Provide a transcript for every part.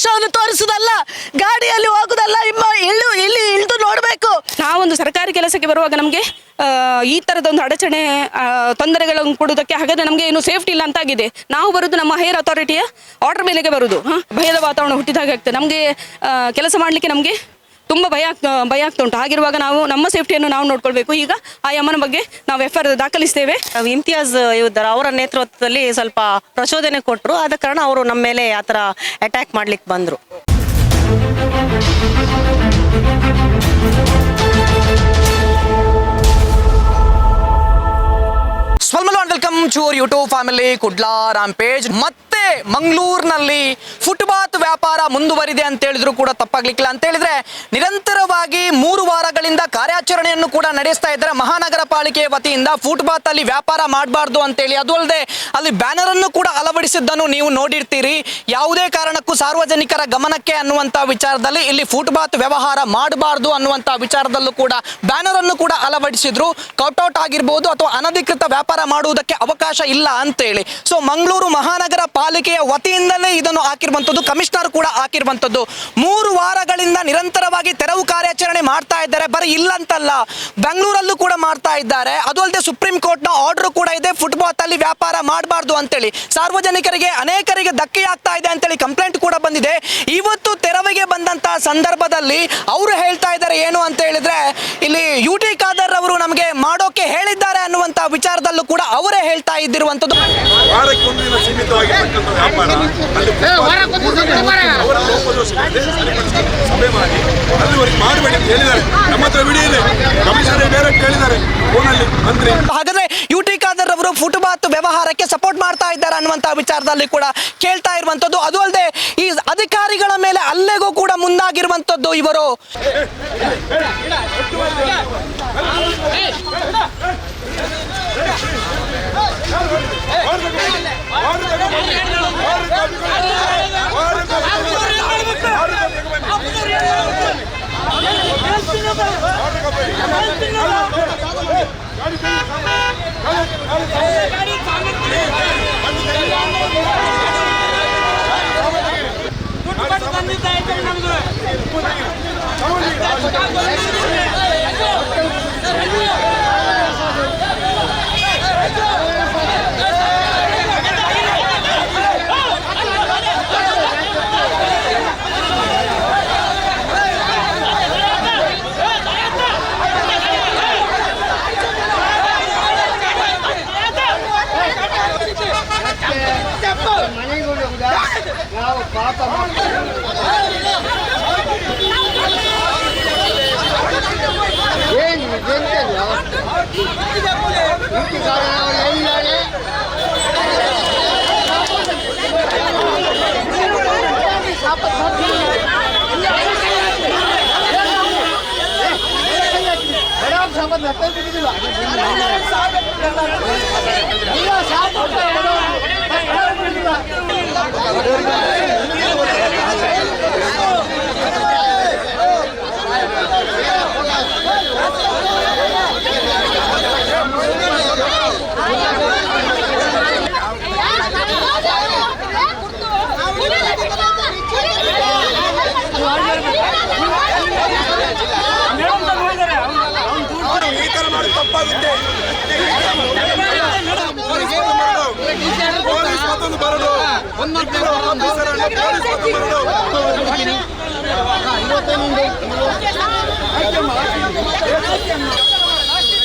ಆಕ್ರೋಶವನ್ನು ತೋರಿಸುವುದಲ್ಲ, ಗಾಡಿಯಲ್ಲಿ ಹೋಗುದಲ್ಲ, ಇಲ್ಲಿ ಇಳಿದು ನೋಡಬೇಕು. ನಾವೊಂದು ಸರ್ಕಾರಿ ಕೆಲಸಕ್ಕೆ ಬರುವಾಗ ನಮಗೆ ಈ ಥರದೊಂದು ಅಡಚಣೆ ತೊಂದರೆಗಳನ್ನು ಕೊಡುವುದಕ್ಕೆ ಹಾಗಾದರೆ ನಮಗೆ ಏನು ಸೇಫ್ಟಿ ಇಲ್ಲ ಅಂತಾಗಿದೆ. ನಾವು ಬರೋದು ನಮ್ಮ ಹೈಯರ್ ಅಥಾರಿಟಿಯ ಆರ್ಡರ್ ಮೇಲೆಗೆ ಬರೋದು. ಭಯದ ವಾತಾವರಣ ಹುಟ್ಟಿದಾಗ ಆಗ್ತದೆ ನಮಗೆ ಕೆಲಸ ಮಾಡಲಿಕ್ಕೆ. ನಮಗೆ ತುಂಬ ಭಯ ಆಗ್ತಾ ಉಂಟು. ಹಾಗಿರುವಾಗ ನಾವು ನಮ್ಮ ಸೇಫ್ಟಿಯನ್ನು ನಾವು ನೋಡ್ಕೊಳ್ಬೇಕು. ಈಗ ಆ ಯಮ್ಮನ ಬಗ್ಗೆ ನಾವು FIR ದಾಖಲಿಸ್ತೇವೆ. ಇಮ್ತಿಯಾಜ್ ಯೋಧರ ಅವರ ನೇತೃತ್ವದಲ್ಲಿ ಸ್ವಲ್ಪ ಪ್ರಚೋದನೆ ಕೊಟ್ಟರು. ಆದ ಕಾರಣ ಅವರು ನಮ್ಮ ಮೇಲೆ ಆ ಥರ ಅಟ್ಯಾಕ್ ಮಾಡ್ಲಿಕ್ಕೆ ಬಂದರು. Welcome to our YouTube family Kudla rampage. ಮತ್ತೆ ಮಂಗಳೂರಿನಲ್ಲಿ ಫುಟ್ಪಾತ್ ವ್ಯಾಪಾರ ಮುಂದುವರಿದೆ ಅಂತ ಹೇಳಿದ್ರು ಕೂಡ ತಪ್ಪಾಗ್ಲಿಕ್ಕಿಲ್ಲ. ಅಂತ ಹೇಳಿದ್ರೆ ನಿರಂತರವಾಗಿ 3 ವಾರಗಳಿಂದ ಕಾರ್ಯಾಚರಣೆಯನ್ನು ಕೂಡ ನಡೆಸ್ತಾ ಇದ್ದಾರೆ ಮಹಾನಗರ ಪಾಲಿಕೆ ವತಿಯಿಂದ. ಫುಟ್ಪಾತ್ ಅಲ್ಲಿ ವ್ಯಾಪಾರ ಮಾಡಬಾರ್ದು ಅಂತೇಳಿ, ಅದು ಅಲ್ಲದೆ ಅಲ್ಲಿ ಬ್ಯಾನರ್ ಅನ್ನು ಕೂಡ ಅಳವಡಿಸಿದ್ದನ್ನು ನೀವು ನೋಡಿರ್ತೀರಿ. ಯಾವುದೇ ಕಾರಣಕ್ಕೂ ಸಾರ್ವಜನಿಕರ ಗಮನಕ್ಕೆ ಅನ್ನುವಂತ ವಿಚಾರದಲ್ಲಿ ಇಲ್ಲಿ ಫುಟ್ಪಾತ್ ವ್ಯವಹಾರ ಮಾಡಬಾರ್ದು ಅನ್ನುವಂತ ವಿಚಾರದಲ್ಲೂ ಕೂಡ ಬ್ಯಾನರ್ ಅನ್ನು ಕೂಡ ಅಳವಡಿಸಿದ್ರು. ಕೌಟ್ಔಟ್ ಆಗಿರ್ಬೋದು ಅಥವಾ ಅನಧಿಕೃತ ವ್ಯಾಪಾರ ಮಾಡುವುದಕ್ಕೆ ಅವಕಾಶ ಇಲ್ಲ ಅಂತೇಳಿ. ಸೊ ಮಂಗಳೂರು ಮಹಾನಗರ ಪಾಲಿಕೆಯ ವತಿಯಿಂದಲೇ ಇದನ್ನು ಹಾಕಿರುವಂಥದ್ದು, ಕಮಿಷನರ್ ಕೂಡ ಹಾಕಿರುವಂಥದ್ದು. 3 ವಾರಗಳಿಂದ ನಿರಂತರವಾಗಿ ತೆರವು ಕಾರ್ಯಾಚರಣೆ ಮಾಡ್ತಾ ಇದ್ದಾರೆ. ಬರೀ ಇಲ್ಲಂತಲ್ಲ, ಬೆಂಗಳೂರಲ್ಲೂ ಕೂಡ ಮಾಡ್ತಾ ಇದ್ದಾರೆ. ಅದು ಅಲ್ಲದೆ ಸುಪ್ರೀಂ ಕೋರ್ಟ್ನ ಆರ್ಡರ್ ಕೂಡ ಇದೆ, ಫುಟ್ಪಾತ್ ಅಲ್ಲಿ ವ್ಯಾಪಾರ ಮಾಡಬಾರ್ದು ಅಂತೇಳಿ. ಸಾರ್ವಜನಿಕರಿಗೆ ಅನೇಕರಿಗೆ ಧಕ್ಕೆ ಆಗ್ತಾ ಇದೆ ಅಂತೇಳಿ ಕಂಪ್ಲೇಂಟ್ ಕೂಡ ಬಂದಿದೆ. ಇವತ್ತು ತೆರವಿಗೆ ಬಂದಂತಹ ಸಂದರ್ಭದಲ್ಲಿ ಅವರು ಹೇಳ್ತಾ ಇದ್ದಾರೆ ಏನು ಅಂತ ಹೇಳಿದ್ರೆ, ಇಲ್ಲಿ UT ಖಾದರ್ ಅವರು ನಮಗೆ ಮಾಡೋಕೆ ಹೇಳಿದ್ದಾರೆ ಅನ್ನುವಂತ ವಿಚಾರದಲ್ಲೂ ಕೂಡ ಅವರೇ ಹೇಳ್ತಾ ಇದ್ದಿರುವಂತದ್ದು. ವಾರಕ್ಕೆ ಒಂದು ದಿನ ಸೀಮಿತವಾಗಿರ್ತಕ್ಕಂಥ ವ್ಯಾಪಾರ ಸಭೆ ಮಾಡಿ ಅಲ್ಲಿವರೆಗೆ ಮಾಡಬೇಡಿ ಅಂತ ಹೇಳಿದ್ದಾರೆ. ನಮ್ಮ ಹತ್ರ ವಿಡಿಯೋ ಇದೆ, ಕಮಿಷನರ್ ಡೈರೆಕ್ಟ್ ಹೇಳಿದ್ದಾರೆ ಫೋನಲ್ಲಿ ಮಂತ್ರಿ. ಹಾಗಾದ್ರೆ UT ಖಾದರ್ ಅವರು ಫುಟ್ಪಾತ್ ವ್ಯವಹಾರಕ್ಕೆ ಸಪೋರ್ಟ್ ಮಾಡ್ತಾ ಇದ್ದಾರೆ ಅನ್ನುವಂತ ವಿಚಾರದಲ್ಲಿ ಕೂಡ ಕೇಳ್ತಾ ಇರುವಂತದ್ದು. ಅದು ಅಲ್ಲದೆ ಈ ಅಧಿಕಾರಿಗಳ ಮೇಲೆ ಹಲ್ಲೆಗೂ ಕೂಡ ಮುಂದಾಗಿರುವಂತದ್ದು ಇವರು. ತಪ್ಪಾಗುತ್ತೆ. ಪೊಲೀಸ್ ಮತ್ತೊಂದು ಬರಲು అక్కడ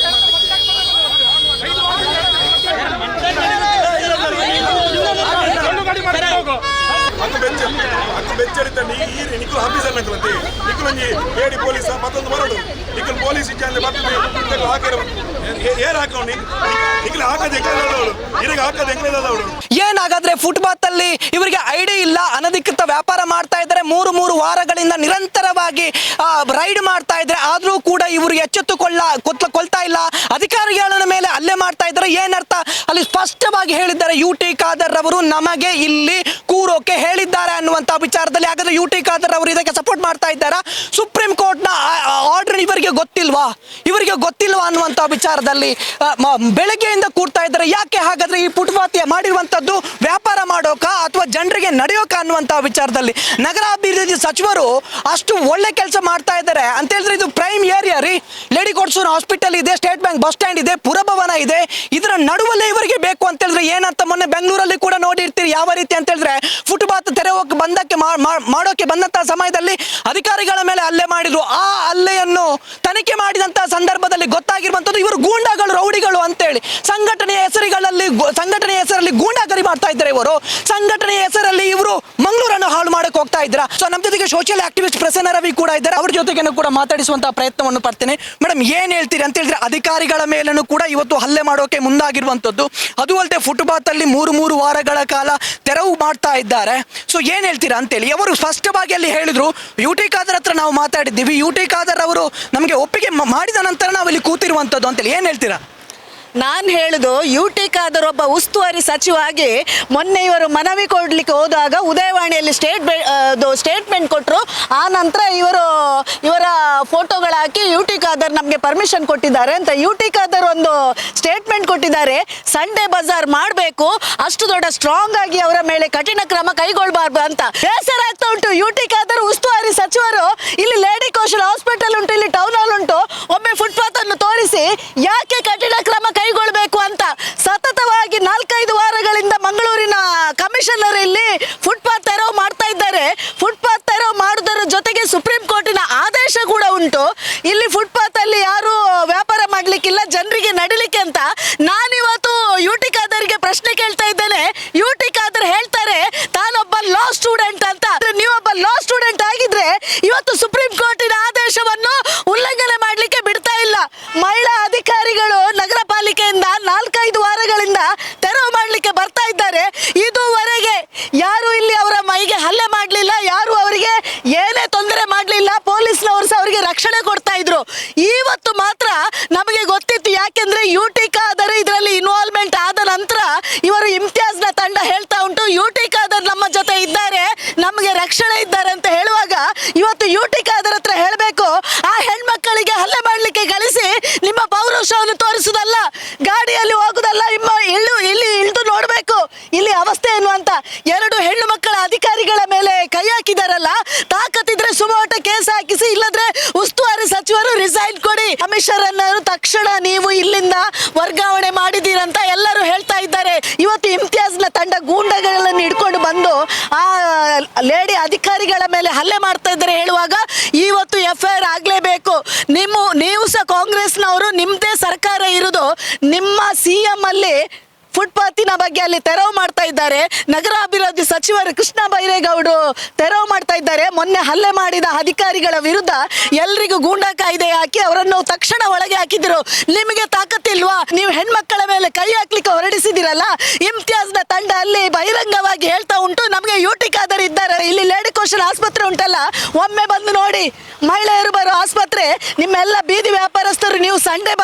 బెచ్చడితే నీకు ఆఫీసర్ నక్కలంతే నీకు ఏడి పోలీసా మತ್ತೊಂದು ಬರೋದು నీకు పోలీಸ್ ಇಚ್ಛೆ ಬರ್ತದೆ ಹಾಕಿರೋ ಏರ್ ಹಾಕೋಣ ನಿಖಿಲ್ ಹಾಕದೆ ಇರಿಗೆ ಹಾಕದೆ ಹೆಂಗಿಲ್ಲದವಳು. ಏನಾಗಾದ್ರೆ ಫುಟ್ಪಾತ್ ಅಲ್ಲಿ ಇವರಿಗೆ ಐಡಿ ಇಲ್ಲ, ಅನಧಿಕೃತ ವ್ಯಾಪಾರ ಮಾಡ್ತಾ ಇದ್ದಾರೆ. 3 ವಾರಗಳಿಂದ ನಿರಂತರವಾಗಿ ರೈಡ್ ಮಾಡ್ತಾ ಇದ್ರೆ, ಆದ್ರೂ ಕೂಡ ಇವರು ಎಚ್ಚೆತ್ತುಕೊಳ್ತಾ ಇಲ್ಲ. ಅಧಿಕಾರಿಗಳ ಮೇಲೆ ಹಲ್ಲೆ ಮಾಡ್ತಾ ಇದ್ದಾರೆ. ಏನರ್ಥ ಅಲ್ಲಿ ಸ್ಪಷ್ಟವಾಗಿ ಹೇಳಿದ್ದಾರೆ, UT ಖಾದರ್ ಅವರು ನಮಗೆ ಇಲ್ಲಿ ಕೂರೋಕೆ ಹೇಳಿದ್ದಾರೆ ಅನ್ನುವಂಥ ವಿಚಾರದಲ್ಲಿ. ಹಾಗಾದ್ರೆ UT ಖಾದರ್ ಅವರು ಇದಕ್ಕೆ ಸಪೋರ್ಟ್ ಮಾಡ್ತಾ ಇದ್ದಾರಾ? ಸುಪ್ರೀಂ ಕೋರ್ಟ್ನ ಆರ್ಡರ್ ಇವರಿಗೆ ಗೊತ್ತಿಲ್ವಾ ಅನ್ನುವಂಥ ವಿಚಾರದಲ್ಲಿ ಬೆಳಗ್ಗೆಯಿಂದ ಕೂರ್ತಾ ಇದ್ದಾರೆ. ಯಾಕೆ ಹಾಗಾದ್ರೆ ಈ ಫುಟ್ಪಾತ್ ಮಾಡಿರುವಂಥದ್ದು ವ್ಯಾಪಾರ ಮಾಡೋಕ ಅಥವಾ ಜನರಿಗೆ ನಡೆಯೋಕ ಅನ್ನುವಂಥ ವಿಚಾರದಲ್ಲಿ ನಗರಾಭಿವೃದ್ಧಿ ಸಚಿವರು ಅಷ್ಟು ಒಳ್ಳೆ ಕೆಲಸ ಮಾಡ್ತಾ ಇದ್ದಾರೆ ಅಂತ ಹೇಳಿದ್ರೆ ಇದು ಪ್ರೈಮ್ ಏರಿಯಾ ರೀ. ಲೇಡಿ ಕೋಟ್ಸೂರ್ ಹಾಸ್ಪಿಟಲ್ ಇದೆ, ಸ್ಟೇಟ್ ಬ್ಯಾಂಕ್ ಬಸ್ ಸ್ಟ್ಯಾಂಡ್ ಇದೆ, ಪುರಭವನ ಇದೆ. ಇದರ ನಡುವಲ್ಲೇ ಇವರಿಗೆ ಬೇಕು ಅಂತ ಹೇಳಿದ್ರೆ ಏನಂತ ಮೊನ್ನೆ ಬೆಂಗಳೂರಲ್ಲಿ ಕೂಡ ನೋಡಿರ್ತೀರಿ ಯಾವ ರೀತಿ ಅಂತ ಹೇಳಿದ್ರೆ ಫುಟ್ಪಾತ್ ತೆರೆಯೋಕೆ ಮಾಡೋಕೆ ಬಂದಂತಹ ಸಮಯದಲ್ಲಿ ಅಧಿಕಾರಿಗಳ ಮೇಲೆ ಹಲ್ಲೆ ಮಾಡಿದ್ರು. ಆ ಹಲ್ಲೆಯನ್ನು ತನಿಖೆ ಮಾಡಿದಂತಹ ಸಂದರ್ಭದಲ್ಲಿ ಗೊತ್ತಾಗಿರುವಂತದ್ದು ಇವರು ಗೂಂಡಾಗಳು, ರೌಡಿಗಳು ಅಂತೇಳಿ. ಸಂಘಟನೆಯ ಹೆಸರಲ್ಲಿ ಗೂಂಡಾಗರಿ ಮಾಡ್ತಾ ಇದ್ದಾರೆ ಇವರು. ಸಂಘಟನೆಯ ಹೆಸರಲ್ಲಿ ಇವರು ಮಂಗಳೂರನ್ನು ಹಾಳು ಮಾಡಕ್ಕೆ ಹೋಗ್ತಾ ಇದ್ರ. ಸೊ ನಮ್ಮ ಜೊತೆಗೆ ಸೋಷಿಯಲ್ ಆಕ್ಟಿವಿಸ್ಟ್ ಪ್ರಸನ್ನ ರವಿ ಕೂಡ ಇದ್ದಾರೆ. ಅವ್ರ ಜೊತೆಗೆ ಕೂಡ ಮಾತಾಡಿಸುವಂತಹ ಪ್ರಯತ್ನವನ್ನು ಪಡ್ತೇನೆ. ಮೇಡಮ್, ಏನ್ ಹೇಳ್ತೀರಿ ಅಂತ ಹೇಳಿದ್ರೆ ಅಧಿಕಾರಿಗಳ ಮೇಲೂ ಕೂಡ ಇವತ್ತು ಹಲ್ಲೆ ಮಾಡೋಕೆ ಮುಂದಾಗಿರುವಂತದ್ದು, ಅದು ಅಲ್ಲದೆ ಫುಟ್ಪಾತ್ ಅಲ್ಲಿ ಮೂರು ವಾರಗಳ ಕಾಲ ತೆರವು ಮಾಡ್ತಾ ಇದ್ದಾರೆ. ಸೊ ಏನ್ ಹೇಳ್ತೀರಾ ಅಂತೇಳಿ ಅವರು ಸ್ಪಷ್ಟವಾಗಿ ಅಲ್ಲಿ ಹೇಳಿದ್ರು. UT ಖಾದರ್ ಹತ್ರ ನಾವು ಮಾತಾಡಿದ್ದೀವಿ, UT ಖಾದರ್ ಅವರು ನಮಗೆ ಒಪ್ಪಿಗೆ ಮಾಡಿದ ನಂತರ ನಾವು ಇಲ್ಲಿ ಕೂತಿರುವಂತದ್ದು ಅಂತೇಳಿ ಏನ್ ಹೇಳ್ತೀರಾ? ನಾನು ಹೇಳುದು UT ಖಾದರ್ ಒಬ್ಬ ಉಸ್ತುವಾರಿ ಸಚಿವಾಗಿ ಮೊನ್ನೆ ಇವರು ಮನವಿ ಕೊಡ್ಲಿಕ್ಕೆ ಹೋದಾಗ ಉದಯವಾಣಿಯಲ್ಲಿ ಸ್ಟೇಟ್ಮೆಂಟ್ ಕೊಟ್ಟರು. ಆ ನಂತರ ಇವರ ಫೋಟೋಗಳು ಹಾಕಿ UT ಖಾದರ್ ನಮಗೆ ಪರ್ಮಿಷನ್ ಕೊಟ್ಟಿದ್ದಾರೆ ಅಂತ UT ಖಾದರ್ ಒಂದು ಸ್ಟೇಟ್ಮೆಂಟ್ ಕೊಟ್ಟಿದ್ದಾರೆ. ಸಂಡೇ ಬಜಾರ್ ಮಾಡಬೇಕು, ಅಷ್ಟು ದೊಡ್ಡ ಸ್ಟ್ರಾಂಗ್ ಆಗಿ ಅವರ ಮೇಲೆ ಕಠಿಣ ಕ್ರಮ ಕೈಗೊಳ್ಳಬಾರ್ದು ಅಂತ. ಬೇಸರ ಆಗ್ತಾ ಉಂಟು. UT ಖಾದರ್ ಉಸ್ತುವಾರಿ ಸಚಿವರು ಇಲ್ಲಿ ಲೇಡಿ ಕೋಶಲ್ ಹಾಸ್ಪಿಟಲ್ ಉಂಟು, ಇಲ್ಲಿ ಟೌನ್ ಹಾಲ್ ಉಂಟು, ಒಮ್ಮೆ ಫುಟ್ಪಾತ್ ಅನ್ನು ತೋರಿಸಿ ಯಾಕೆ ಕಠಿಣ ಕ್ರಮ ಕೈಗೊಳ್ಳಬೇಕು ಅಂತ ಸತತವಾಗಿ 4-5 ವಾರಗಳಿಂದ ಮಂಗಳೂರಿನ ಕಮಿಷನರ್ ಇಲ್ಲಿ ಫುಟ್ಪಾತ್ ತೆರವು ಮಾಡ್ತಾ ಇದ್ದಾರೆ. ಫುಟ್ಪಾತ್ ತೆರವು ಮಾಡುವುದರ ಜೊತೆಗೆ ಸುಪ್ರೀಂ ಕೋರ್ಟಿನ ಆದೇಶ ಕೂಡ ಉಂಟು. ಇಲ್ಲಿ ಫುಟ್ಪಾತ್ ಅಲ್ಲಿ ಯಾರು ವ್ಯಾಪಾರ ಮಾಡ್ಲಿಕ್ಕಿಲ್ಲ, ಜನರಿಗೆ ನಡಿಲಿಕ್ಕೆ ಅಂತ. ನಾನಿವತ್ತು UT ಖಾದರ್ಗೆ ಪ್ರಶ್ನೆ ಕೇಳ್ತಾ ಇದ್ದೇನೆ. UT ಖಾದರ್ ಹೇಳ್ತಾರೆ ತಾನೊಬ್ಬ ಲಾ ಸ್ಟೂಡೆಂಟ್ ಅಂತ. ನೀವೊಬ್ಬ ಲಾ ಸ್ಟೂಡೆಂಟ್ ಆಗಿದ್ರೆ ಇವತ್ತು ಸುಪ್ರೀಂ ಕೋರ್ಟಿನ ಆದೇಶವನ್ನು ಉಲ್ಲಂಘನೆ ಮಾಡ್ಲಿಕ್ಕೆ ಬಿಡ್ತಾ ಇಲ್ಲ. ಮಹಿಳಾ ಅಧಿಕಾರಿಗಳು ನಗರ ಪಾಲಿಕೆಯಿಂದ 4-5 ವಾರಗಳಿಂದ ತೆರವು ಮಾಡಲಿಕ್ಕೆ ಬರ್ತಾ ಇದ್ದಾರೆ. ಇದುವರೆಗೆ ಯಾರು ಇಲ್ಲಿ ಅವರ ಮೈಗೆ ಹಲ್ಲೆ ಮಾಡಲಿಲ್ಲ, ಯಾರು ಅವರಿಗೆ ಏನೇ ತೊಂದರೆ ಮಾಡಲಿಲ್ಲ. ಪೊಲೀಸ್ನವರು ಸಹ ಅವರಿಗೆ ರಕ್ಷಣೆ ಕೊಡ್ತಾ ಇದ್ರು. ಇವತ್ತು ಮಾತ್ರ ನಮಗೆ ಗೊತ್ತಿತ್ತು, ಯಾಕೆಂದ್ರೆ UT ಖಾದರ್ ಇದರಲ್ಲಿ ಇನ್ವಾಲ್ವ್ಮೆಂಟ್ ಆದ ನಂತರ ಇವರು ಇಮ್ತಿಯಾಜ್ನ ತಂಡ ಹೇಳ್ತಾ ಉಂಟು UT ಖಾದರ್ ನಮ್ಮ ಜೊತೆ ಇದ್ದಾರೆ, ನಮಗೆ ರಕ್ಷಣೆ ಇದ್ದಾರೆ ಅಂತ ಹೇಳುವಾಗ ಇವತ್ತು UT ಖಾದರ್ ಹತ್ರ ಹೇಳಬೇಕು, ಆ ಹೆಣ್ಮಕ್ಕಳಿಗೆ ಹಲ್ಲೆ ಮಾಡಲಿಕ್ಕೆ ಗಳಿಸಿ ನಿಮ್ಮ ಪೌರುಷವನ್ನು ತೋರಿಸುವುದಲ್ಲ, ಗಾಡಿಯಲ್ಲಿ ಹೋಗುದಲ್ಲ, ಇಲ್ಲಿ ಇಳಿದು ನೋಡಬೇಕು ಇಲ್ಲಿ ಅವಸ್ಥೆ ಏನು ಅಂತ. 2 ಹೆಣ್ಣು ಮಕ್ಕಳ ಅಧಿಕಾರಿಗಳ ಮೇಲೆ ಕೈ ಹಾಕಿದಾರಲ್ಲ, ತಾಕತ್ತಿದ್ರೆ ಸುಮೋಟ ಕೇಸ್ ಹಾಕಿಸಿ, ಇಲ್ಲದ್ರೆ ಉಸ್ತುವಾರಿ ಸಚಿವರು ರಿಸೈನ್ ಕೊಡಿ. ಕಮಿಷನರ್ ತಕ್ಷಣ ನೀವು ಇಲ್ಲಿಂದ ವರ್ಗಾವಣೆ ಮಾಡಿದ್ದೀರಂತ ಎಲ್ಲರೂ ಹೇಳ್ತಾ ಇದ್ದಾರೆ. ಇವತ್ತು ಇಮ್ತಿಯಾಜ್ನ ತಂಡ ಗೂಂಡಗಳನ್ನು ಹಿಡ್ಕೊಂಡು ಬಂದು ಆ ಲೇಡಿ ಅಧಿಕಾರಿಗಳ ಮೇಲೆ ಹಲ್ಲೆ ಮಾಡ್ತಾ ಇದ್ದಾರೆ ಹೇಳುವಾಗ ಇವತ್ತು FIR ಆಗ್ಲೇಬೇಕು. ನೀವು ಸಹ ಕಾಂಗ್ರೆಸ್ನವರು, ನಿಮ್ಮದೇ ಸರ್ಕಾರ ಇರುವುದು, ನಿಮ್ಮ CM ಅಲ್ಲಿ ಫುಟ್ಪಾತಿನ ಬಗ್ಗೆ ಅಲ್ಲಿ ತೆರವು ಮಾಡ್ತಾ ಇದ್ದಾರೆ. ನಗರಾಭಿವೃದ್ಧಿ ಸಚಿವರು ಕೃಷ್ಣ ಬೈರೇಗೌಡರು ತೆರವು ಮಾಡ್ತಾ ಇದ್ದಾರೆ. ಮೊನ್ನೆ ಹಲ್ಲೆ ಮಾಡಿದ ಅಧಿಕಾರಿಗಳ ವಿರುದ್ಧ ಎಲ್ರಿಗೂ ಗೂಂಡಾ ಕಾಯ್ದೆ ಹಾಕಿ ಅವರನ್ನು ತಕ್ಷಣ ಒಳಗೆ ಹಾಕಿದ್ರು. ನಿಮಗೆ ತಾಕತ್ತಿಲ್ವಾ? ನೀವು ಹೆಣ್ಮಕ್ಕಳ ಮೇಲೆ ಕೈ ಹಾಕ್ಲಿಕ್ಕೆ ಹೊರಡಿಸಿದಿರಲ್ಲ. ಇಮ್ತಿಯಾಜ್ನ ತಂಡ ಅಲ್ಲಿ ಬಹಿರಂಗವಾಗಿ ಹೇಳ್ತಾ ಉಂಟು, ನಮಗೆ UT ಖಾದರ್ ಇದ್ದಾರೆ. ಇಲ್ಲಿ ಲೇಡಿ ಕೋಶಲ್ ಆಸ್ಪತ್ರೆ ಉಂಟಲ್ಲ, ಒಮ್ಮೆ ಬಂದು ನೋಡಿ. ಮಹಿಳೆಯರು ಬರೋ ಆಸ್ಪತ್ರೆ. ನಿಮ್ಮೆಲ್ಲ ಬೀದಿ ವ್ಯಾಪಾರಸ್ಥರು ನೀವು ಸಂಡೇ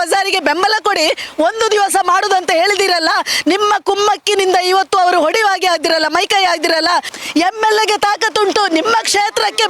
ಬಜಾರಿಗೆ ಬೆಂಬಲ ಕೊಡಿ, ಒಂದು ದಿವಸ ಮಾಡುದಂತ ಹೇಳಿದಿರಲ್ಲ. ನಿಮ್ಮ ಕುಮ್ಮಕ್ಕಿನಿಂದ ಇವತ್ತು ಅವರು ಹೊಡಿವಾಗಿ ಆಗಿರಲ್ಲ, ಮೈಕೈ ಆಗಿರಲ್ಲ. MLAಗೆ ತಾಕತ್ತುಂಟು. ನಿಮ್ಮ ಕ್ಷೇತ್ರಕ್ಕೆ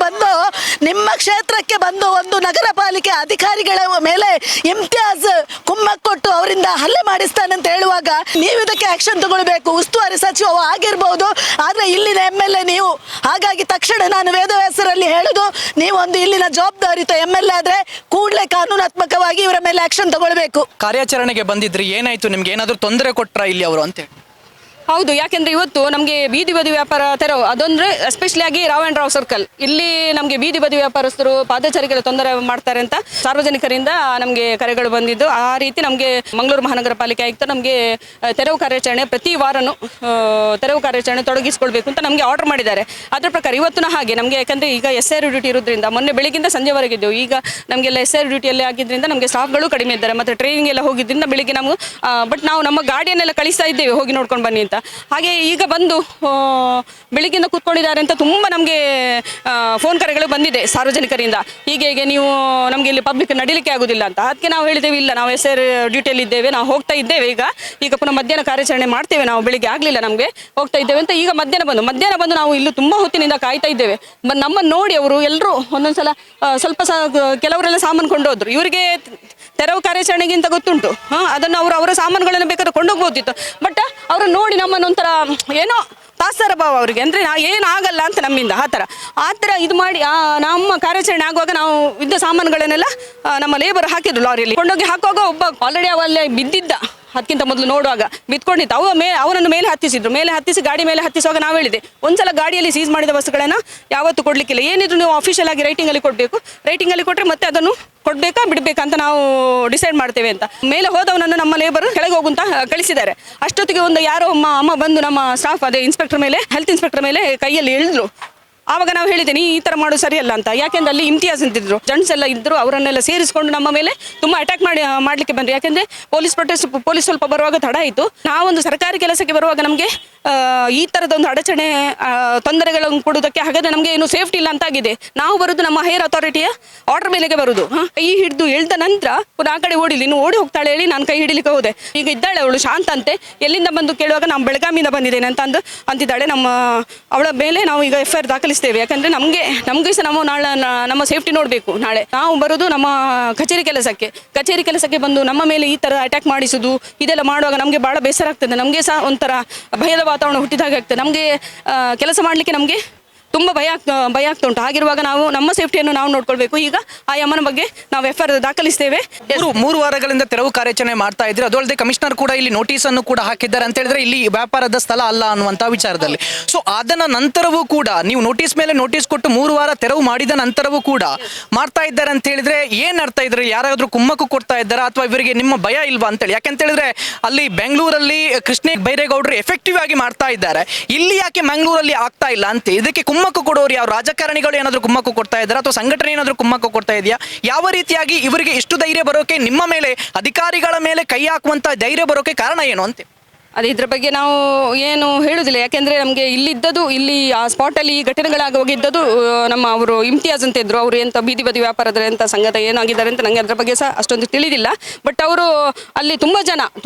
ಬಂದು ಒಂದು ನಗರ ಪಾಲಿಕೆ ಅಧಿಕಾರಿಗಳ ಮೇಲೆ ಇಮ್ತಿಯಾಜ್ ಕುಮ್ಮಕ್ ಕೊಟ್ಟು ಅವರಿಂದ ಹಲ್ಲೆ ಮಾಡಿಸ್ತಾನೆ ಅಂತ ಹೇಳುವಾಗ ನೀವು ಇದಕ್ಕೆ ಆಕ್ಷನ್ ತಗೊಳ್ಬೇಕು. ಉಸ್ತುವಾರಿ ಸಚಿವ ಆಗಿರ್ಬೋದು, ಆದ್ರೆ ಇಲ್ಲಿನ MLA ನೀವು. ಹಾಗಾಗಿ ತಕ್ಷಣ ನಾನು ವೇದವ್ಯಾಸರಲ್ಲಿ ಹೇಳುದು, ನೀವೊಂದು ಇಲ್ಲಿನ ಜವಾಬ್ದಾರಿತ MLA ಆದ್ರೆ ಕೂಡಲೇ ಕಾನೂನಾತ್ಮಕವಾಗಿ ಇವರ ಮೇಲೆ ಆಕ್ಷನ್ ತಗೊಳ್ಬೇಕು. ಕಾರ್ಯಾಚರಣೆಗೆ ಬಂದಿದ್ರಿ, ಏನಾಯ್ತು ನಿಮ್ಗೆ? ಏನಾದ್ರು ತೊಂದರೆ ಕೊಟ್ರ ಇಲ್ಲಿ ಅವರು ಅಂತ? ಹೌದು, ಯಾಕೆಂದ್ರೆ ಇವತ್ತು ನಮಗೆ ಬೀದಿ ಬದಿ ವ್ಯಾಪಾರ ತೆರವು, ಅದೊಂದ್ರೆ ಎಸ್ಪೆಷಲಿ ಆಗಿ ರಾವ್ ಅಂಡ್ ರಾವ್ ಸರ್ಕಲ್ ಇಲ್ಲಿ ನಮಗೆ ಬೀದಿ ಬದಿ ವ್ಯಾಪಾರಸ್ಥರು ಪಾದಚಾರಿಗಳ ತೊಂದರೆ ಮಾಡ್ತಾರೆ ಅಂತ ಸಾರ್ವಜನಿಕರಿಂದ ನಮಗೆ ಕರೆಗಳು ಬಂದಿದ್ದು. ಆ ರೀತಿ ನಮಗೆ ಮಂಗಳೂರು ಮಹಾನಗರ ಪಾಲಿಕೆ ಆಯುಕ್ತ ನಮಗೆ ತೆರವು ಕಾರ್ಯಾಚರಣೆ ಪ್ರತಿ ವಾರನೂ ತೆರವು ಕಾರ್ಯಾಚರಣೆ ತೊಡಗಿಸ್ಕೊಳ್ಬೇಕು ಅಂತ ನಮಗೆ ಆರ್ಡರ್ ಮಾಡಿದ್ದಾರೆ. ಅದರ ಪ್ರಕಾರ ಇವತ್ತು ಹಾಗೆ ನಮಗೆ, ಯಾಕಂದರೆ ಈಗ SIR ಡ್ಯೂಟಿ ಇರೋದ್ರಿಂದ ಮೊನ್ನೆ ಬೆಳಿಗ್ಗಿಂದ ಸಂಜೆವರೆಗೆ ಇದ್ದೆವು. ಈಗ ನಮಗೆಲ್ಲ SIR ಡ್ಯೂಟಿಯಲ್ಲಿ ಆಗಿದ್ದರಿಂದ ನಮಗೆ ಸ್ಟಾಫ್ಗಳು ಕಡಿಮೆ ಇದ್ದಾರೆ, ಮತ್ತು ಟ್ರೈನಿಂಗ್ ಎಲ್ಲ ಹೋಗಿದ್ದರಿಂದ ಬೆಳಿಗ್ಗೆ ನಾವು ಬಟ್ ನಾವು ನಮ್ಮ ಗಾಡಿಯನ್ನೆಲ್ಲ ಕಳಿಸ್ತಾ ಇದ್ದೇವೆ ಹೋಗಿ ನೋಡ್ಕೊಂಡು ಬನ್ನಿ ಅಂತ. ಹಾಗೆ ಈಗ ಬಂದು ಬೆಳಿಗ್ಗೆಯಿಂದ ಕೂತ್ಕೊಂಡಿದ್ದಾರೆ ಅಂತ ತುಂಬ ನಮಗೆ ಫೋನ್ ಕರೆಗಳು ಬಂದಿದೆ ಸಾರ್ವಜನಿಕರಿಂದ. ಹೀಗೆ ನೀವು ನಮಗೆ ಇಲ್ಲಿ ಪಬ್ಲಿಕ್ ನಡೀಲಿಕ್ಕೆ ಆಗೋದಿಲ್ಲ ಅಂತ. ಅದಕ್ಕೆ ನಾವು ಹೇಳಿದ್ದೇವೆ, ಇಲ್ಲ ನಾವು SR ಡ್ಯೂಟಿಯಲ್ಲಿ ಇದ್ದೇವೆ, ನಾವು ಹೋಗ್ತಾ ಇದ್ದೇವೆ. ಈಗ ಪುನಃ ಮಧ್ಯಾಹ್ನ ಕಾರ್ಯಾಚರಣೆ ಮಾಡ್ತೇವೆ, ನಾವು ಬೆಳಿಗ್ಗೆ ಆಗಲಿಲ್ಲ ನಮಗೆ, ಹೋಗ್ತಾ ಇದ್ದೇವೆ ಅಂತ. ಈಗ ಮಧ್ಯಾಹ್ನ ಬಂದು ನಾವು ಇಲ್ಲಿ ತುಂಬ ಹೊತ್ತಿನಿಂದ ಕಾಯ್ತಾ ಇದ್ದೇವೆ. ನಮ್ಮನ್ನು ನೋಡಿ ಅವರು ಎಲ್ಲರೂ ಒಂದೊಂದ್ಸಲ ಸ್ವಲ್ಪ ಕೆಲವರೆಲ್ಲ ಸಾಮಾನು ಕೊಂಡೋದ್ರು. ಇವರಿಗೆ ತೆರವು ಕಾರ್ಯಾಚರಣೆಗಿಂತ ಗೊತ್ತುಂಟು, ಅದನ್ನು ಅವರ ಸಾಮಾನುಗಳನ್ನು ಬೇಕಾದ್ರೆ ಕೊಂಡೋಗ್ಬೋದಿತ್ತು. ಬಟ್ ಅವರು ನೋಡಿ ನಮ್ಮನ್ನು ಒಂಥರ ಏನೋ ತಾತ್ಸಾರ ಭಾವ ಅವರಿಗೆ, ಅಂದರೆ ಏನಾಗಲ್ಲ ಅಂತ ನಮ್ಮಿಂದ ಆ ಥರ ಇದು ಮಾಡಿ ನಮ್ಮ ಕಾರ್ಯಾಚರಣೆ ಆಗುವಾಗ ನಾವು ಇದ್ದ ಸಾಮಾನುಗಳನ್ನೆಲ್ಲ ನಮ್ಮ ಲೇಬರ್ ಹಾಕಿದ್ರು ಲಾರಿಯಲ್ಲಿ ಕೊಂಡೋಗಿ ಹಾಕುವಾಗ ಒಬ್ಬ ಆಲ್ರೆಡಿ ಅವಲ್ಲೇ ಬಿದ್ದಿದ್ದ. ಅದಕ್ಕಿಂತ ಮೊದಲು ನೋಡುವಾಗ ಬಿತ್ಕೊಂಡಿತ್ತು. ಅವನನ್ನು ಮೇಲೆ ಹತ್ತಿಸಿ ಗಾಡಿ ಮೇಲೆ ಹತ್ತಿಸುವಾಗ ನಾವು ಹೇಳಿದೆ, ಒಂದ್ಸಲ ಗಾಡಿಯಲ್ಲಿ ಸೀಸ್ ಮಾಡಿದ ವಸ್ತುಗಳನ್ನು ಯಾವತ್ತೂ ಕೊಡಲಿಕ್ಕಿಲ್ಲ. ಏನಿದ್ರು ನೀವು ಅಫಿಷಿಯಲ್ ಆಗಿ ರೈಟಿಂಗಲ್ಲಿ ಕೊಡಬೇಕು. ರೈಟಿಂಗಲ್ಲಿ ಕೊಟ್ಟರೆ ಮತ್ತೆ ಅದನ್ನು ಕೊಡಬೇಕಾ ಬಿಡಬೇಕಾ ಅಂತ ನಾವು ಡಿಸೈಡ್ ಮಾಡ್ತೇವೆ ಅಂತ. ಮೇಲೆ ಹೋದವನನ್ನು ನಮ್ಮ ಲೇಬರ್ ಕೆಳಗೆ ಹೋಗುಂತ ಕಳಿಸಿದ್ದಾರೆ. ಅಷ್ಟೊತ್ತಿಗೆ ಯಾರೋ ಅಮ್ಮ ಬಂದು ನಮ್ಮ ಸ್ಟಾಫ್ ಅದೇ ಹೆಲ್ತ್ ಇನ್ಸ್ಪೆಕ್ಟರ್ ಮೇಲೆ ಕೈಯಲ್ಲಿ ಎಳೆದ್ರು. ಆವಾಗ ನಾವು ಹೇಳಿದ್ದೇನೆ, ಈ ಥರ ಮಾಡೋದು ಸರಿಯಲ್ಲ ಅಂತ. ಯಾಕೆಂದ್ರೆ ಅಲ್ಲಿ ಇಮ್ತಿಯಾಜ್ ಅಂತಿದ್ರು, ಜೆಂಟ್ಸ್ ಎಲ್ಲ ಇದ್ದರು, ಅವರನ್ನೆಲ್ಲ ಸೇರಿಸಿಕೊಂಡು ನಮ್ಮ ಮೇಲೆ ತುಂಬ ಅಟ್ಯಾಕ್ ಮಾಡಲಿಕ್ಕೆ ಬಂದರು. ಯಾಕೆಂದರೆ ಪೊಲೀಸ್ ಸ್ವಲ್ಪ ಬರುವಾಗ ತಡ ಆಯಿತು. ನಾವೊಂದು ಸರ್ಕಾರಿ ಕೆಲಸಕ್ಕೆ ಬರುವಾಗ ನಮಗೆ ಈ ಥರದ ಒಂದು ಅಡಚಣೆ ತೊಂದರೆಗಳನ್ನು ಕೊಡೋದಕ್ಕೆ ಹಾಗಾದರೆ ನಮಗೆ ಏನು ಸೇಫ್ಟಿ ಇಲ್ಲ ಅಂತಾಗಿದೆ. ನಾವು ಬರೋದು ನಮ್ಮ ಹೈಯರ್ ಅಥಾರಿಟಿಯ ಆರ್ಡರ್ ಮೇಲೆಗೆ ಬರೋದು. ಕೈ ಹಿಡಿದು ಎಳ್ದ ನಂತರ ಪುನಃ ಆ ಕಡೆ ಓಡಿಲಿ, ಇನ್ನು ಓಡಿ ಹೋಗ್ತಾಳೆ ಹೇಳಿ ನಾನು ಕೈ ಹಿಡಿಲಿಕ್ಕೆ ಹೋದೆ. ಈಗ ಇದ್ದಾಳೆ ಅವಳು ಶಾಂತ ಅಂತೆ. ಎಲ್ಲಿಂದ ಬಂದು ಕೇಳುವಾಗ ನಾನು ಬೆಳಗಾವಿಯಿಂದ ಬಂದಿದ್ದೇನೆ ಅಂತಿದ್ದಾಳೆ. ಅವಳ ಮೇಲೆ ನಾವು ಈಗ FIR ದಾಖಲಿಸ್ತೇವೆ. ಯಾಕಂದರೆ ನಮಗೆ ಸಹ ನಾವು ನಾಳೆ ನಮ್ಮ ಸೇಫ್ಟಿ ನೋಡಬೇಕು. ನಾಳೆ ನಾವು ಬರೋದು ನಮ್ಮ ಕಚೇರಿ ಕೆಲಸಕ್ಕೆ ಬಂದು ನಮ್ಮ ಮೇಲೆ ಈ ಥರ ಅಟ್ಯಾಕ್ ಮಾಡಿಸೋದು ಇದೆಲ್ಲ ಮಾಡುವಾಗ ನಮಗೆ ಭಾಳ ಬೇಸರ ಆಗ್ತದೆ. ನಮಗೆ ಸಹ ಒಂಥರ ಭಯದ ವಾತಾವರಣ ಹುಟ್ಟಿದಾಗ ಆಗ್ತದೆ. ನಮಗೆ ಕೆಲಸ ಮಾಡಲಿಕ್ಕೆ ನಮಗೆ ತುಂಬ ಭಯ ಆಗ್ತಾ ಉಂಟು. ಹಾಗಿರುವಾಗ ನಾವು ನಮ್ಮ ಸೇಫ್ಟಿಯನ್ನು ನಾವು ನೋಡ್ಕೊಳ್ಬೇಕು. ಈಗ ಆ ಯಮ್ಮನ ಬಗ್ಗೆ ನಾವು FIR ದಾಖಲಿಸ್ತೇವೆ. ಮೂರು ವಾರಗಳಿಂದ ತೆರವು ಕಾರ್ಯಾಚರಣೆ ಮಾಡ್ತಾ ಇದ್ರೆ, ಅದಲ್ಲದೆ ಕಮಿಷನರ್ ಕೂಡ ಇಲ್ಲಿ ನೋಟಿಸ್ ಅನ್ನು ಕೂಡ ಹಾಕಿದ್ದಾರೆ ಅಂತ ಹೇಳಿದ್ರೆ ಇಲ್ಲಿ ವ್ಯಾಪಾರದ ಸ್ಥಳ ಅಲ್ಲ ಅನ್ನುವಂಥ ವಿಚಾರದಲ್ಲಿ. ಸೊ ಅದನ್ನ ನಂತರವೂ ಕೂಡ ನೀವು ನೋಟಿಸ್ ಮೇಲೆ ನೋಟಿಸ್ ಕೊಟ್ಟು 3 ವಾರ ತೆರವು ಮಾಡಿದ ನಂತರವೂ ಕೂಡ ಮಾಡ್ತಾ ಇದ್ದಾರೆ ಅಂತ ಹೇಳಿದ್ರೆ ಏನ್ ಅರ್ಥ ಇದ್ರೆ, ಯಾರಾದ್ರೂ ಕುಮ್ಮಕ್ಕು ಕೊಡ್ತಾ ಇದ್ದಾರಾ ಅಥವಾ ಇವರಿಗೆ ನಿಮ್ಮ ಭಯ ಇಲ್ವಾ ಅಂತೇಳಿ? ಯಾಕಂತ ಹೇಳಿದ್ರೆ ಅಲ್ಲಿ ಬೆಂಗಳೂರಲ್ಲಿ ಕೃಷ್ಣ ಬೈರೇಗೌಡರು ಎಫೆಕ್ಟಿವ್ ಆಗಿ ಮಾಡ್ತಾ ಇದ್ದಾರೆ, ಇಲ್ಲಿ ಯಾಕೆ ಮಂಗಳೂರಲ್ಲಿ ಆಗ್ತಾ ಇಲ್ಲ ಅಂತ. ಇದಕ್ಕೆ ಕುಮ್ಮಕ್ಕು ಕೊಡೋರು ಯಾವ ರಾಜಕಾರಣಿಗಳು ಏನಾದರೂ ಕುಮ್ಮಕ್ಕು ಕೊಡ್ತಾ ಇದ್ದಾರೆ ಅಥವಾ ಸಂಘಟನೆ ಏನಾದರೂ ಕುಮ್ಮಕ್ಕು ಕೊಡ್ತಾ ಇದೆಯಾ? ಯಾವ ರೀತಿಯಾಗಿ ಇವರಿಗೆ ಇಷ್ಟು ಧೈರ್ಯ ಬರೋಕೆ, ನಿಮ್ಮ ಮೇಲೆ ಅಧಿಕಾರಿಗಳ ಮೇಲೆ ಕೈ ಹಾಕುವಂತ ಧೈರ್ಯ ಬರೋಕೆ ಕಾರಣ ಏನು ಅಂತ? ಅದೇ ಇದ್ರ ಬಗ್ಗೆ ನಾವು ಏನು ಹೇಳುವುದಿಲ್ಲ. ಯಾಕೆಂದರೆ ನಮಗೆ ಇಲ್ಲಿ ಆ ಸ್ಪಾಟಲ್ಲಿ ಈ ಘಟನೆಗಳಾಗಿ ಹೋಗಿದ್ದದು ನಮ್ಮ ಅವರು ಇಮ್ತಿಯಾಜ್ ಅಂತ ಇದ್ರು. ಅವರು ಎಂಥ ಬೀದಿ ಬದಿ ವ್ಯಾಪಾರದ ಎಂಥ ಸಂಘದ ಏನಾಗಿದ್ದಾರೆ ಅಂತ ನನಗೆ ಅದ್ರ ಬಗ್ಗೆ ಸಹ ಅಷ್ಟೊಂದು ತಿಳಿದಿಲ್ಲ. ಬಟ್ ಅವರು ಅಲ್ಲಿ ತುಂಬ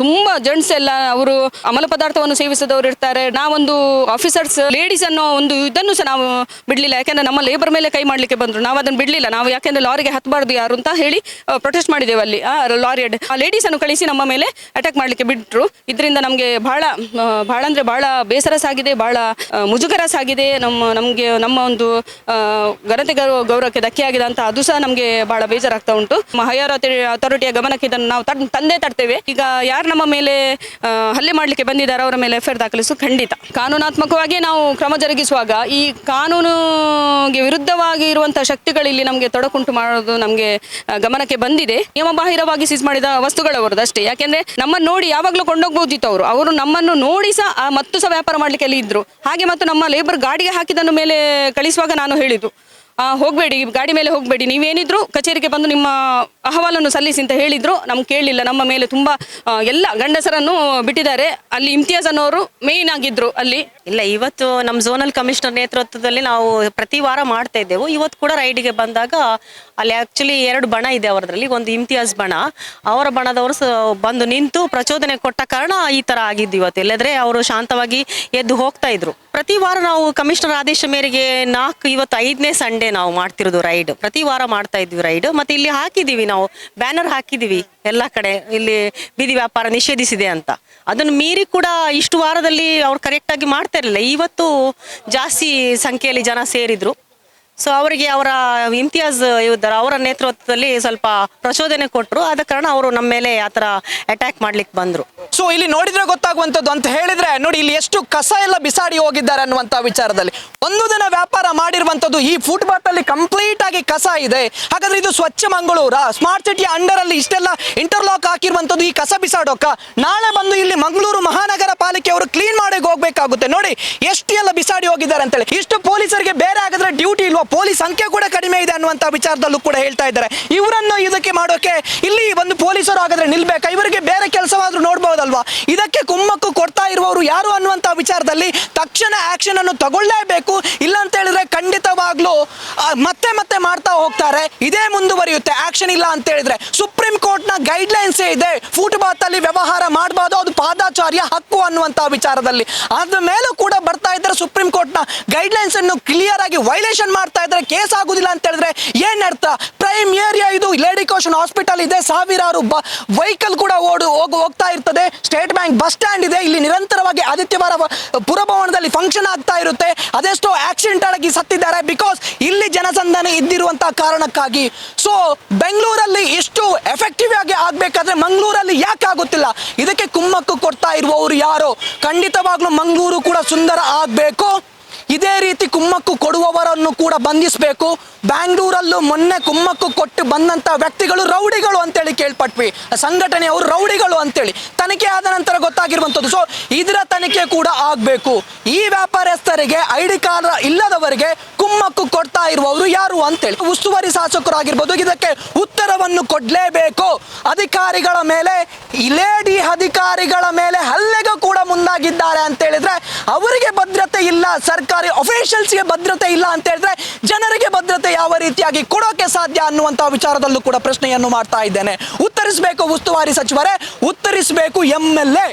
ಜೆಂಟ್ಸ್ ಎಲ್ಲ ಅವರು ಅಮಲ ಪದಾರ್ಥವನ್ನು ಸೇವಿಸಿದವರು ಇರ್ತಾರೆ. ನಾವೊಂದು ಆಫೀಸರ್ಸ್ ಲೇಡೀಸ್ ಅನ್ನೋ ಒಂದು ಇದನ್ನು ಸಹ ನಾವು ಬಿಡಲಿಲ್ಲ. ಯಾಕೆಂದರೆ ನಮ್ಮ ಲೇಬರ್ ಮೇಲೆ ಕೈ ಮಾಡಲಿಕ್ಕೆ ಬಂದರು, ನಾವು ಅದನ್ನು ಬಿಡಲಿಲ್ಲ. ನಾವು ಯಾಕೆಂದರೆ ಲಾರಿಗೆ ಹತ್ತಬಾರ್ದು ಯಾರು ಅಂತ ಹೇಳಿ ಪ್ರೊಟೆಸ್ಟ್ ಮಾಡಿದ್ದೇವೆ. ಅಲ್ಲಿ ಲಾರಿ ಆ ಲೇಡೀಸನ್ನು ಕಳಿಸಿ ನಮ್ಮ ಮೇಲೆ ಅಟ್ಯಾಕ್ ಮಾಡಲಿಕ್ಕೆ ಬಿಟ್ಟರು. ಇದರಿಂದ ನಮಗೆ ಭಾಳ ಅಂದರೆ ಭಾಳ ಬೇಸರ ಸಾಗಿದೆ, ಭಾಳ ಮುಜುಗರ ಸಾಗಿದೆ. ನಮ್ಮ ಒಂದು ಘನತೆ ಗೌರವಕ್ಕೆ ಧಕ್ಕೆ ಆಗಿದೆ ಅಂತ ಅದು ಸಹ ನಮಗೆ ಭಾಳ ಬೇಜಾರಾಗ್ತಾ ಉಂಟು. ಹೈಯರ್ ಅಥಾರಿಟಿಯ ಗಮನಕ್ಕೆ ಇದನ್ನು ನಾವು ತರ್ತೇವೆ. ಈಗ ಯಾರು ನಮ್ಮ ಮೇಲೆ ಹಲ್ಲೆ ಮಾಡಲಿಕ್ಕೆ ಬಂದಿದ್ದಾರೆ ಅವರ ಮೇಲೆ FIR ದಾಖಲಿಸು ಖಂಡಿತ. ಕಾನೂನಾತ್ಮಕವಾಗಿ ನಾವು ಕ್ರಮ ಜರುಗಿಸುವಾಗ ಈ ಕಾನೂನಿಗೆ ವಿರುದ್ಧವಾಗಿ ಇರುವಂತಹ ಶಕ್ತಿಗಳು ಇಲ್ಲಿ ನಮಗೆ ತೊಡಕುಂಟು ಮಾಡೋದು ನಮಗೆ ಗಮನಕ್ಕೆ ಬಂದಿದೆ. ನಿಯಮಬಾಹಿರವಾಗಿ ಸೀಸ್ ಮಾಡಿದ ವಸ್ತುಗಳವರದ್ದು ಅಷ್ಟೇ. ಯಾಕೆಂದ್ರೆ ನಮ್ಮನ್ನು ನೋಡಿ ಯಾವಾಗಲೂ ಕೊಂಡೋಗ್ಬೋದಿತ್ತು. ಅವರು ನಮ್ಮನ್ನು ನೋಡಿ ಸಹ ಮತ್ತು ಸಹ ವ್ಯಾಪಾರ ಮಾಡಲಿಕ್ಕೆ ಅಲ್ಲಿ ಇದ್ರು. ಹಾಗೆ ಮತ್ತು ನಮ್ಮ ಲೇಬರ್ ಗಾಡಿಗೆ ಹಾಕಿದನ್ನು ಮೇಲೆ ಕಳಿಸುವಾಗ ನಾನು ಹೇಳಿದ್ದು, ಹೋಗಬೇಡಿ, ಗಾಡಿ ಮೇಲೆ ಹೋಗಬೇಡಿ, ನೀವೇನಿದ್ರು ಕಚೇರಿಗೆ ಬಂದು ನಿಮ್ಮ ಅಹವಾಲನ್ನು ಸಲ್ಲಿಸಿ ಅಂತ ಹೇಳಿದ್ರು. ನಮ್ಗೆ ಕೇಳಲಿಲ್ಲ. ನಮ್ಮ ಮೇಲೆ ತುಂಬ ಎಲ್ಲ ಗಂಡಸರನ್ನು ಬಿಟ್ಟಿದ್ದಾರೆ. ಅಲ್ಲಿ ಇಮ್ತಿಯಾಜ್ ಅನ್ನೋರು ಮೇಯ್ನ್ ಆಗಿದ್ರು ಅಲ್ಲಿ. ಇಲ್ಲ, ಇವತ್ತು ನಮ್ಮ ಝೋನಲ್ ಕಮಿಷನರ್ ನೇತೃತ್ವದಲ್ಲಿ ನಾವು ಪ್ರತಿ ವಾರ ಮಾಡ್ತಾ ಇದ್ದೆವು. ಇವತ್ತು ಕೂಡ ರೈಡಿಗೆ ಬಂದಾಗ ಅಲ್ಲಿ ಆ್ಯಕ್ಚುಲಿ 2 ಬಣ ಇದೆ ಅವರದ್ರಲ್ಲಿ. ಒಂದು ಇಮ್ತಿಯಾಜ್ ಬಣ, ಅವರ ಬಣದವರು ಬಂದು ನಿಂತು ಪ್ರಚೋದನೆ ಕೊಟ್ಟ ಕಾರಣ ಈ ಥರ ಆಗಿದ್ದು ಇವತ್ತು. ಇಲ್ಲದ್ರೆ ಅವರು ಶಾಂತವಾಗಿ ಎದ್ದು ಹೋಗ್ತಾ ಇದ್ರು. ಪ್ರತಿ ವಾರ ನಾವು ಕಮಿಷನರ್ ಆದೇಶ ಮೇರೆಗೆ ಇವತ್ತು 5ನೇ ಸಂಡೇ ನಾವು ಮಾಡ್ತಿರೋದು ರೈಡ್. ಪ್ರತಿ ವಾರ ಮಾಡ್ತಾ ಇದ್ವಿ ರೈಡ್. ಮತ್ತೆ ಇಲ್ಲಿ ಹಾಕಿದ್ದೀವಿ, ನಾವು ಬ್ಯಾನರ್ ಹಾಕಿದ್ದೀವಿ ಎಲ್ಲ ಕಡೆ, ಇಲ್ಲಿ ಬೀದಿ ವ್ಯಾಪಾರ ನಿಷೇಧಿಸಿದೆ ಅಂತ. ಅದನ್ನು ಮೀರಿ ಕೂಡ ಇಷ್ಟು ವಾರದಲ್ಲಿ ಅವ್ರು ಕರೆಕ್ಟಾಗಿ ಮಾಡ್ತಾ ಇರಲಿಲ್ಲ. ಇವತ್ತು ಜಾಸ್ತಿ ಸಂಖ್ಯೆಯಲ್ಲಿ ಜನ ಸೇರಿದ್ರು. ಸೊ ಅವರಿಗೆ ಅವರ ಇಮ್ತಿಯಾಜ್ ಇದ್ದಾರೆ, ಅವರ ನೇತೃತ್ವದಲ್ಲಿ ಸ್ವಲ್ಪ ಪ್ರಚೋದನೆ ಕೊಟ್ಟರು. ಆದ ಕಾರಣ ಅವರು ನಮ್ಮ ಮೇಲೆ ಆ ಥರ ಅಟ್ಯಾಕ್ ಮಾಡ್ಲಿಕ್ಕೆ ಬಂದರು. ಸೊ ಇಲ್ಲಿ ನೋಡಿದ್ರೆ ಗೊತ್ತಾಗುವಂಥದ್ದು ಅಂತ ಹೇಳಿದ್ರೆ, ನೋಡಿ ಇಲ್ಲಿ ಎಷ್ಟು ಕಸ ಎಲ್ಲ ಬಿಸಾಡಿ ಹೋಗಿದ್ದಾರೆ ಅನ್ನುವಂಥ ವಿಚಾರದಲ್ಲಿ. ಒಂದು ದಿನ ವ್ಯಾಪಾರ ಮಾಡಿರುವಂಥದ್ದು ಈ ಫುಟ್ಪಾತ್ ಅಲ್ಲಿ ಕಂಪ್ಲೀಟ್ ಆಗಿ ಕಸ ಇದೆ. ಹಾಗಾದ್ರೆ ಇದು ಸ್ವಚ್ಛ ಮಂಗಳೂರ ಸ್ಮಾರ್ಟ್ ಸಿಟಿ ಅಂಡರ್ ಅಲ್ಲಿ ಇಷ್ಟೆಲ್ಲ ಇಂಟರ್ಲಾಕ್ ಹಾಕಿರುವಂಥದ್ದು ಈ ಕಸ ಬಿಸಾಡೋಕ? ನಾಳೆ ಬಂದು ಇಲ್ಲಿ ಮಂಗಳೂರು ಮಹಾನಗರ ಪಾಲಿಕೆ ಅವರು ಕ್ಲೀನ್ ಮಾಡಿ ಹೋಗ್ಬೇಕಾಗುತ್ತೆ. ನೋಡಿ ಎಷ್ಟು ಎಲ್ಲ ಬಿಸಾಡಿ ಹೋಗಿದ್ದಾರೆ ಅಂತೇಳಿ. ಇಷ್ಟು ಪೊಲೀಸರಿಗೆ ಬೇರೆ ಆಗಿದ್ರೆ ಡ್ಯೂಟಿ ಇಲ್ವಾ? ಪೊಲೀಸ್ ಸಂಖ್ಯೆ ಕೂಡ ಕಡಿಮೆ ಇದೆ ಅನ್ನುವಂಥ ವಿಚಾರದಲ್ಲೂ ಕೂಡ ಹೇಳ್ತಾ ಇದ್ದಾರೆ. ಇವರನ್ನು ಇದಕ್ಕೆ ಮಾಡೋಕೆ ಇಲ್ಲಿ ಒಂದು ಪೊಲೀಸರು ಹಾಗಾದ್ರೆ ನಿಲ್ಬೇಕಾ? ಇವರಿಗೆ ಬೇರೆ ಕೆಲಸವಾದ್ರೂ ನೋಡ್ಬೋದಲ್ವಾ? ಇದಕ್ಕೆ ಕುಮ್ಮಕ್ಕು ಕೊಡ್ತಾ ಇರುವವರು ಯಾರು ಅನ್ನುವಂಥ ವಿಚಾರದಲ್ಲಿ ತಕ್ಷಣ ಆಕ್ಷನ್ ಅನ್ನು ತಗೊಳ್ಳೇಬೇಕು. ಇಲ್ಲ ಅಂತ ಹೇಳಿದ್ರೆ ಖಂಡಿತವಾಗ್ಲೂ ಮತ್ತೆ ಮತ್ತೆ ಮಾಡ್ತಾ ಹೋಗ್ತಾರೆ. ಇದೇ ಮುಂದುವರಿಯುತ್ತೆ ಆಕ್ಷನ್ ಇಲ್ಲ ಅಂತ ಹೇಳಿದ್ರೆ. ಸುಪ್ರೀಂ ಕೋರ್ಟ್ನ ಗೈಡ್ಲೈನ್ಸ್ ಇದೆ, ಫುಟ್ಪಾತ್ ಅಲ್ಲಿ ವ್ಯವಹಾರ ಮಾಡಬಾರ್ದು, ಅದು ಪಾದಾಚಾರ್ಯ ಹಕ್ಕು ಅನ್ನುವಂಥ ವಿಚಾರದಲ್ಲಿ. ಅದ್ರ ಮೇಲೂ ಕೂಡ ಬರ್ತಾ ಇದ್ದಾರೆ ಸುಪ್ರೀಂ ಕೋರ್ಟ್ನ ಗೈಡ್ಲೈನ್ಸ್ ಅನ್ನು ಕ್ಲಿಯರ್ ಆಗಿ ವೈಲೇಷನ್ ಮಾಡ್ತಾ ಇದ್ದಾರೆ. ಕೇಸ್ ಆಗುದಿಲ್ಲ ಅಂತ ಹೇಳಿದ್ರೆ ಏನ್ ಅರ್ಥ? ಪ್ರೈಮ್ ಏರಿಯಾ ಇದು, ಲೇಡಿ ಕೋಶನ್ ಹಾಸ್ಪಿಟಲ್ ಇದೆ, ಸಾವಿರಾರು ವೆಹಿಕಲ್ ಕೂಡ ಹೋಗ್ತಾ ಇರ್ತದೆ. ಸ್ಟೇಟ್ ಬ್ಯಾಂಕ್ ಬಸ್ ಸ್ಟ್ಯಾಂಡ್ ಇದೆ, ಇಲ್ಲಿ ನಿರಂತರವಾಗಿ ಆದಿತ್ಯವಾರ ಪುರಭವನದಲ್ಲಿ ಫಂಕ್ಷನ್ ಆಗ್ತಾ ಇರುತ್ತೆ. ಅದೆಷ್ಟೋ ಆಕ್ಸಿಡೆಂಟ್ ಆಗಿ ಸತ್ತಿದ್ದಾರೆ ಬಿಕಾಸ್ ಇಲ್ಲಿ ಜನಸಂದಣಿ ಇದ್ದಿರುವಂತಹ ಕಾರಣಕ್ಕಾಗಿ. ಸೊ ಬೆಂಗಳೂರಲ್ಲಿ ಇಷ್ಟು ಎಫೆಕ್ಟಿವ್ ಆಗಿ ಆಗ್ಬೇಕಾದ್ರೆ ಮಂಗಳೂರಲ್ಲಿ ಯಾಕೆ ಆಗುತ್ತಿಲ್ಲ? ಇದಕ್ಕೆ ಕುಮ್ಮಕ್ಕು ಕೊಡ್ತಾ ಇರುವವರು ಯಾರು? ಖಂಡಿತವಾಗ್ಲೂ ಮಂಗಳೂರು ಕೂಡ ಸುಂದರ ಆಗಬೇಕು. ಇದೇ ರೀತಿ ಕುಮ್ಮಕ್ಕು ಕೊಡುವವರನ್ನು ಕೂಡ ಬಂಧಿಸಬೇಕು. ಬ್ಯಾಂಗ್ಳೂರಲ್ಲೂ ಮೊನ್ನೆ ಕುಮ್ಮಕ್ಕು ಕೊಟ್ಟು ಬಂದಂಥ ವ್ಯಕ್ತಿಗಳು ರೌಡಿಗಳು ಅಂತೇಳಿ ಕೇಳ್ಪಟ್ವಿ. ಸಂಘಟನೆಯವರು ರೌಡಿಗಳು ಅಂತೇಳಿ ತನಿಖೆ ಆದ ನಂತರ ಗೊತ್ತಾಗಿರುವಂಥದ್ದು. ಸೊ ಇದರ ತನಿಖೆ ಕೂಡ ಆಗಬೇಕು. ಈ ವ್ಯಾಪಾರಸ್ಥರಿಗೆ ಐಡಿ ಕಾರ್ಡ್ ಇಲ್ಲದವರಿಗೆ ಕುಮ್ಮಕ್ಕು ಕೊಡ್ತಾ ಇರುವವರು ಯಾರು ಅಂತೇಳಿ ಉಸ್ತುವಾರಿ ಶಾಸಕರಾಗಿರ್ಬೋದು ಇದಕ್ಕೆ ಉತ್ತರವನ್ನು ಕೊಡಲೇಬೇಕು. ಅಧಿಕಾರಿಗಳ ಮೇಲೆ, ಲೇಡಿ ಅಧಿಕಾರಿಗಳ ಮೇಲೆ ಹಲ್ಲೆಗೂ ಕೂಡ ಮುಂದಾಗಿದ್ದಾರೆ ಅಂತ ಹೇಳಿದ್ರೆ ಅವರಿಗೆ ಭದ್ರತೆ ಇಲ್ಲ, ಸರ್ಕಾರಿ ಅಫಿಷಿಯಲ್ಸ್ಗೆ ಭದ್ರತೆ ಇಲ್ಲ ಅಂತ ಹೇಳಿದ್ರೆ ಜನರಿಗೆ ಭದ್ರತೆ ಯಾವ ರೀತಿಯಾಗಿ ಕೊಡೋಕೆ ಸಾಧ್ಯ ಅನ್ನುವಂಥ ವಿಚಾರದಲ್ಲೂ ಕೂಡ ಪ್ರಶ್ನೆಯನ್ನು ಮಾಡ್ತಾ ಇದ್ದೇನೆ. ಉತ್ತರಿಸಬೇಕು ಉಸ್ತುವಾರಿ ಸಚಿವರೇ, ಉತ್ತರಿಸಬೇಕು MLA.